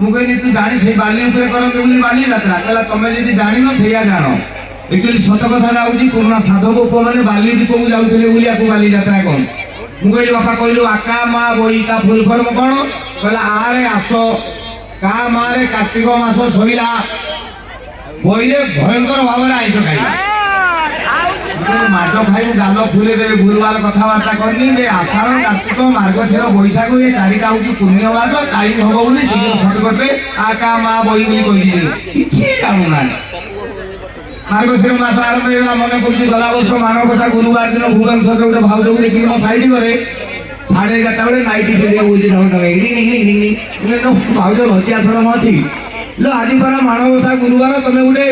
मुझे तू जानी से बाली ऊपर करते बोली बाली यात्रा कहला तमे जदी जानिनो सेया जानो एक्चुअली सत कथा होउची पुराना साधक उप माने बाली दीप को जाउतले बोली आको बाली यात्रा कोन मु कहली बापा कहलु आका मा बोई का फुल फॉर्म कोन कहला आरे आसो का मारे कार्तिक मास सरिला बोई रे भयंकर भाबरे आइसो खाइला माटो खाइबु गालो फुले देबे भूलवाल कथावार्ता करनी जे आषाढ़ कार्तिक मार्गशीर बैशाख ये चारिटा होची पुण्य मास टाइम होबो बोली शीघ्र शॉर्टकट रे आका मा बोई बोली कहि दिले किछि जानु ना मार्गशीर मास आरंभ होगा मन पड़ुची गला वर्ष मानवसा गुरुवार दिन भुवनेश्वर गोटे भाउज को देखि मो साइड करे 11:30 बेले नाइट पिले बोलची ढंग ढंग तो भाउज भचिया शरम अछि लो आज पर मानवसा गुरुवार तमे गोटे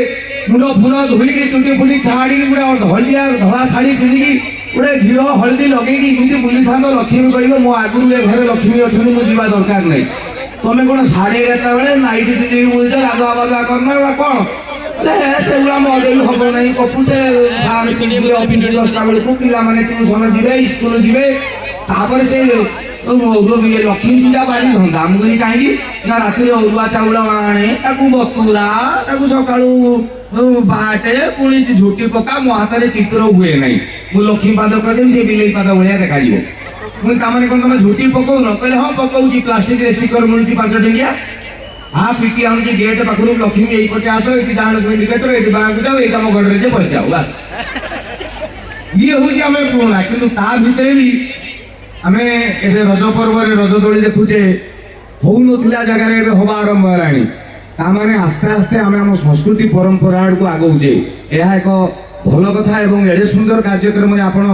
मुंड फुल धोईकी चुटी फुटी छाड़ी गोटे हलदिया धला शाढ़ी पिंधिकी गोटे घीर हलदी लगे बुली था लक्ष्मी कह मो आगुरी ए घर लक्ष्मी अच्छा मुझे जावा दरकार नहीं तुम कौन 11:30 बेले नाइट पिंधि बुलच गाधुआ बाधुआ करना कौन से मदेल हम ना कपू से अफिस 10टा बेलू पाने ट्यूशन जी स्कूल जी से लक्ष्मी पूजा बाड़ी धंदा मुझे कहीं ना राति अरुआ चाउल आने बतुरा सका बाटे पुणी झुटी पका मो हाथ में चित्र हुए ना मुझे लक्ष्मी पाद करदेवी से बिले पाद भाया देखा मुझे ताने कौन तुम झुटी पकाउन कहले हाँ पकाऊँ प्लास्टिक स्टिकर मिलूँ 5 टंकिया हाँ पीटी आनुची गेट पाखु लक्ष्मी यहीपटे आस ये जान इंडिकेटर ये बाहर जाओ ये कम गडरे से पचाओ बस ये हूँ आम पुणा कि भितर भी आम ए रज पर्व रज दोली देखुचे हो ना जगार हवा आरंभ है मैंने आस्ते आस्ते आम आम संस्कृति परंपरा आड़ को आगौचे यह एक भल कथा एडे सुंदर कार्यक्रम में आपण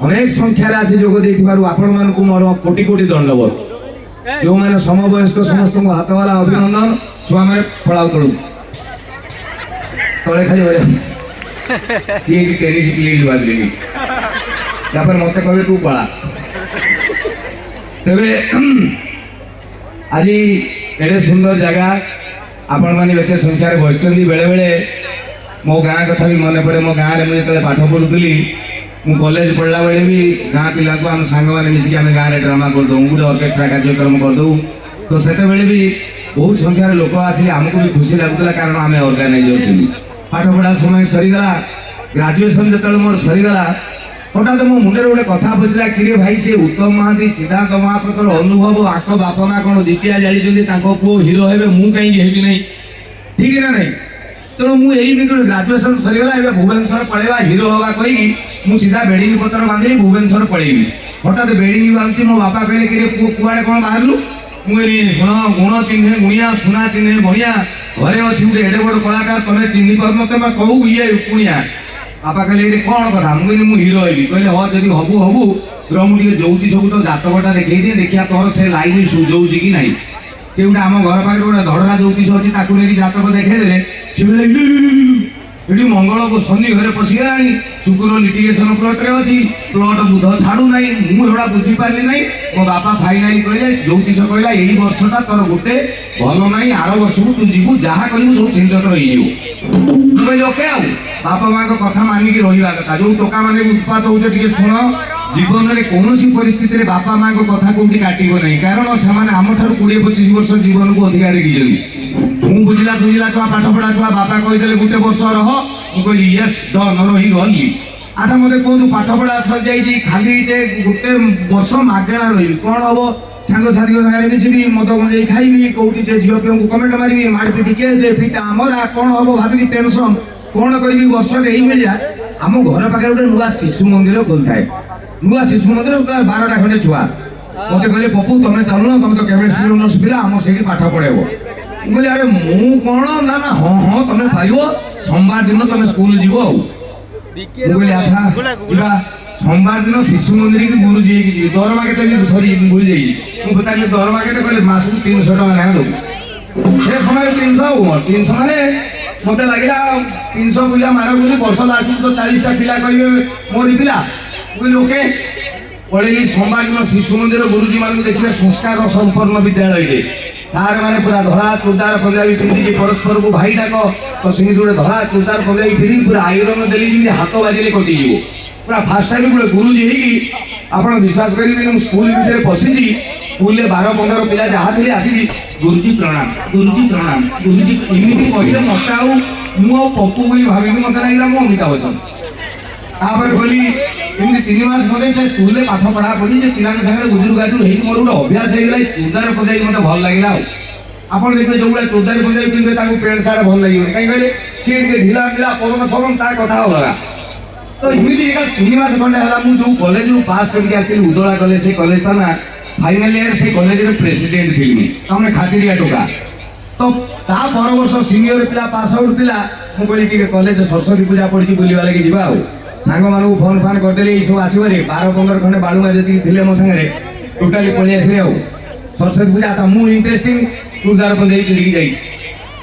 अनेक संख्यार आसी जोग देथिबारु आपण मानकु मोर कोटि कोटि दंडवत जो मैंने समवयस्क समस्त हाथ वाला अभिनंदन छुआ मेरे पड़ाव तलू तले खाली सी टेनिस प्लेट बात लेनी मत कहे तू पड़ा तेरे आज एडे सुंदर जगह आपण मैंने एत संख्यार बस बेले बेले मो गाँ कथा भी मन पड़े मो गाँव में मुझे पाठ पढ़ुली मु कॉलेज पढ़ला बेले भी गाँ पिला को आम सांग मैंने मिसिक आम गाँव में ड्रामा करदे गोटे ऑर्केस्ट्रा कार्यक्रम करदे तो से भी बहुत संख्यार लोक आसिले आमको भी खुशी लगुला कारण आम ऑर्गेनाइजर थी पाठ पढ़ा समय सरीगला ग्रेजुएशन जो मोर सरीगला हठात मो मुंडे गोटे कथा पशिला कि भाई से उत्तम महांती सिद्धार्थ महाप्रभुर अनुभव आक बापा माँ कौन द्वितीय जानी पु हिरो हे मुझे कहीं नहीं ठीक है ना नहीं तेणु मुझे ग्रेजुएशन सरीगला भुवनेश्वर पलैवा हिरो हवा कहीकि मु सीधा बेडिंग पत्र बांधि भुवनेश्वर पलैबी हठात बेडिंग बांधि मो बापा कहले कि कुआड़े कौन बाहरलु मुझे शुण गुण चिन्हे गुणिया सुना चिन्हे बढ़िया घरे अच्छी गोटे एडे बड़ कलाकार तुम्हें चिन्ह पार तुम कहू ये कुणिया बापा कहले कौन कथा मुझे मु हिरो हेबी कहले हाँ जब हबू हबू मुझे ज्योति सब तो जातकटा देखी दिए देखिया तोर से लाइन सुझौची कि ना से गोटे आम घर पाखे गोटे धड़ा ज्योतिष अच्छी नहीं जातक देखा ये मंगल को शनि घरे पशिगला शुक्र लिटिगेशन प्लट रे अच्छी प्लट बुध छाड़ू ना मुझा बुझी पारि ना मो बापा फाइनाली कहले ज्योतिष कहला यही वर्षटा तोर गोटे भल ना आर वर्ष को तू जीवु जहाँ करू सब छिंचत रही ओके आ बापा माँ को कथा मानिक रहा कथा जो टोका मैंने उत्पात हो शुण जीवन में कौन परिस्थिति रे बापा माँ को कथा कौटी काटब ना कारण से आम ठार 20-25 वर्ष जीवन को अधिकार देखी मु बुझला सुझिला छुआ पाठ पढ़ा छुआ बापा कहीदेले गोटे वर्ष रह मुझे येस डन रही गली अच्छा मत कहतु पाठ पढ़ा सर जाइए खाली गोटे वर्ष मागेणा रही कौन हम सांगसाथी सागर मिसबी मद गंजे खाइबी कौटी झील पे कमेंट मारि मारपिट केस फिटा आमरा कौन हम भाविक टेंशन कौन करी वर्ष यही आम घर पाखे गोटे नुआ शिशु मंदिर खोल थाए नुआ शिशु मंदिर 12टा खंडे छुआ मत कहले पपू तुम चलुन तुम तो केमिस्ट्री ऑनर्स पिला आम से पाठ पढ़ेब मुझे अरे मु कौन ना ना हाँ हाँ तुम पार सोमवार दिन तुम स्कूल जीव अच्छा जा सोमवार दिन शिशु मंदिर की गुरुजी जी दरमा के सरी भूल जाइए मुझे दरमा के कहले मास 300 टका ना दो से समय 300 माने मत लगे 300 पूजा मार बोली वर्ष लास्ट तो 40टा पिला कहे मोरी पिला बोली ओके पढ़ेली सोमवार दिन शिशु मंदिर गुरुजी मान देखिए संस्कार संपन्न विद्यालय सार मैंने पूरा धड़ा चूड़दार पंजाबी पिंधिकी परस्पर को भाई डाक तो सेमती गोटे धड़ा चूड़दार पंजाबी पिंधिकी पूरा आयरन देली जमी हाथ बाजिले कटिज पूरा फास्ट टाइम गोटे गुरुजी होगी आप विश्वास करेंगे स्कूल भितर पशिची स्कूल 12-15 पिला जहाँ थे आसिकी गुरुजी प्रणाम गुरुजी एमती कहले मत आउ पप्पू बोली भाविक मत लगे मु अमिताभ बच्चन तापर गली एमती 3 मास खंडे से स्कूल में पाठ पढ़ा पढ़ी से पिला सागर गुजुर गाजुर हो मोर गोटे अभ्यास हो गला चूड़दार पंजाबी मत भल लगे आपन देखिए जो गुड़ा चूड़दार पंजाबी पिंधे पैंट सार्ट भल लगे कहीं कहले सी ढिला ढिला पवन पवन ता कथा अलगा तो एमती 3 मास खंडे है मुझे जो कॉलेज पास करके आसली उदला कॉलेज से कॉलेज था ना फाइनल इयर से कॉलेज रे प्रेसिडेंट थी मुझे खातिरिया टोका तो ता पर वर्ष सीनियर पिला पास आउट पिला मु कहली ठीक कॉलेज सरस्वती पूजा पड़ी बुलवा लगे जीवा आ सांग मानू फोन फान करदेली सब आसवे 12-15 खंडे बालुआ जी थे मो सागे टोटाली पलि आसले आ सरस्वती पूजा अच्छा मु इंटरेस्टिंग चूड़दार पंजाबी पिंधिकी जाइए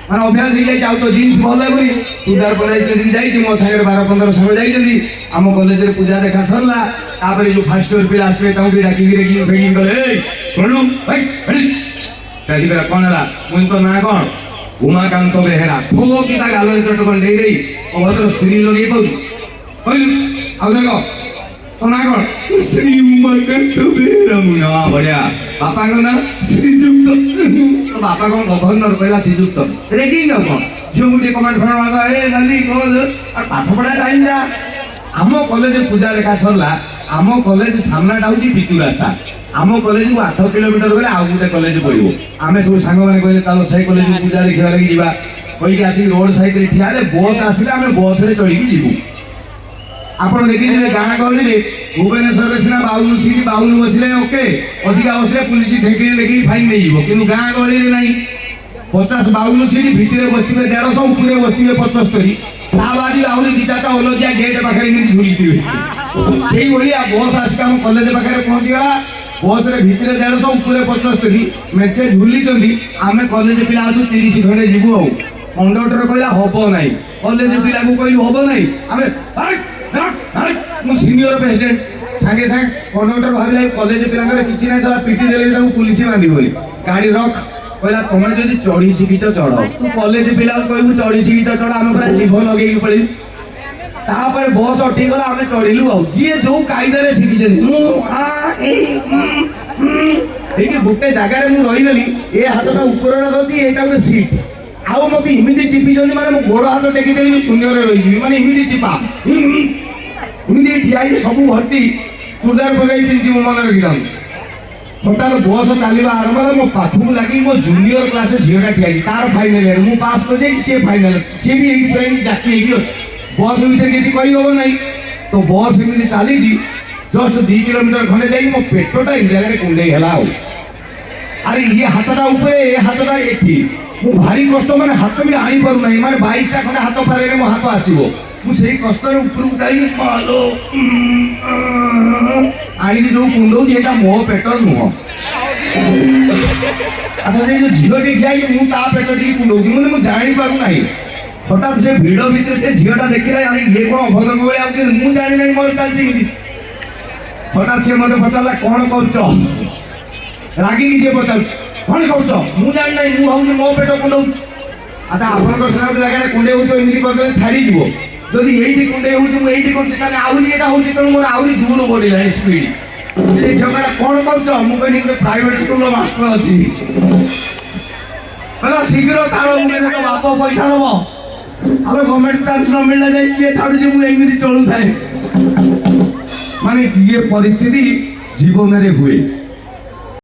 मैंने अभ्यास हो जाए तो जीन्स भल लगे चूड़दार पंजाबी पिंधिकी जाइए मो सागे 12-15 साग जाइए आम कॉलेज रे पूजा देखा सरला तापर जो फर्स्ट इयर पिला आसपे भी डाकी रेगिंग फेगिंग कले शुणु भाई कौन है मुझे तो ना कौन उमाकांत बेहेरा ठोक की गाल चटकन दे रही अभद्र श्री लगे कहलु आउ देखो तो ना कौन श्री उमाकांत बेहेरा मुना बढ़िया बापा को ना श्रीजुक्त तो बापा कौन गवर्नर कहला श्रीजुक्त रेगिंग कौन जो मुझे कमांड फोन मारता है नाली कौन और पाठ पढ़ा टाइम जा आम कॉलेज पूजा लेखा सरला आम कॉलेज सामनाटा हूँ पिचु रास्ता आम कॉलेज को 8 किलोमीटर गले आउ गोटे कॉलेज पड़ो आम सब सांग मैंने कहले चलो से कॉलेज पूजा देखा लगे जावा कहीकि आसिक रोड साइड रे ठिया बस आसिले आम बस रे चढ़ी जीवु आपड़ देखिए गाँ गहली में भुवनेश्वर सीना 52 सीट 52 बसले ओके अधिका बसले पुलिस ठेकी देखिए फाइन नहीं कि गाँ गहली में नहीं 50-52 सीट भितर बसते 150 उपरे बसते 75 ताबादी आहरी 2-4टा ओलजिया गेट पाखे झुली से बस आसिक आम कॉलेज पाखे पहुँचीगला बस रे भितर 150 उपरे 75 मेचे झुली आम कॉलेज पिला अच्छु 30 खंडे जीवु आ कंडक्टर कहला हम ना कॉलेज पिला को कहलु हम ना आम सीनियर प्रेसिडेंट सांगे सांगे कंडक्टर भाविला कॉलेज पिला किसी ना सारा पिटी देले पुलिस बांधी बोली गाड़ी रख कहला तुम जब चढ़ी शिखीच चढ़ तू कॉलेज पिला कहू चढ़ी शिखीच चढ़ आम पूरा जीभ लगे पड़ी तापर बस अटकीगला आम चढ़िलु आ जी जो कायदे शिखी गोटे जगार मुझे रहीगली ए हाथटा ऊपर धरती यहाँ गोटे सीट आउ मत इमिटी चिपी माने मो गोड़ हाथ टेकीदेली शून्य रही माने इमिटी चिपा इमिटी ठिया सब भर्ती चूड़दार पंजाबी पिंधि मो मन रखिल हठात बस चलवा आरंभ मो पाखक लगे मो जूनियर क्लास झीटा ठिया तार फाइनाल इयर मु पास कर जाई सी फाइनाल सी भी यही जाकी अच्छी बस भीतर किसी कही हम ना तो बस एमती चली जस्ट 2 किलोमीटर खंडे जाइए मो पेटटा इन जगह कुंडे है अरे ये हाथटा ऊपर ए हाथटा एठी मु भारी कष्ट माने हाथ भी आनी पारु नाही माने 22टा खंडे हाथ पारे मो हाथ आसीबो मु सेही कष्ट रे ऊपर जाई मालो आनी जो कुंडो जेटा मो पेट नुह अच्छा से जो झील के खिया मु ता पेट टी कुंडो माने मु जानी पारु नाही हठात से भिड़ भितर से झीलटा देखिला ये कौन अभद्र भाई आउचे मु जानी नहीं मोर चलती हठात से मत पचारा कौन कर रागिनी सी पचार कौन कर मु जानी नहीं मु भाई मो पेट कुंडौ अच्छा आपन जगह कुंडे हो एमती कर छाड़ी जीव जदि ये कुंडे होती आउरी यहाँ हूँ तेणु मोर आउरी जोर बढ़ला स्पीड से झगड़ा कौन कर मुझे प्राइवेट स्कूल मास्टर अच्छी कहला शीघ्र छाड़ मुझे बाप पैसा नब आम गवर्नमेंट चांस न मिलना जाए किए छाड़ू मुझे चलू थाए माने ये परिस्थिति जीवन में हुए।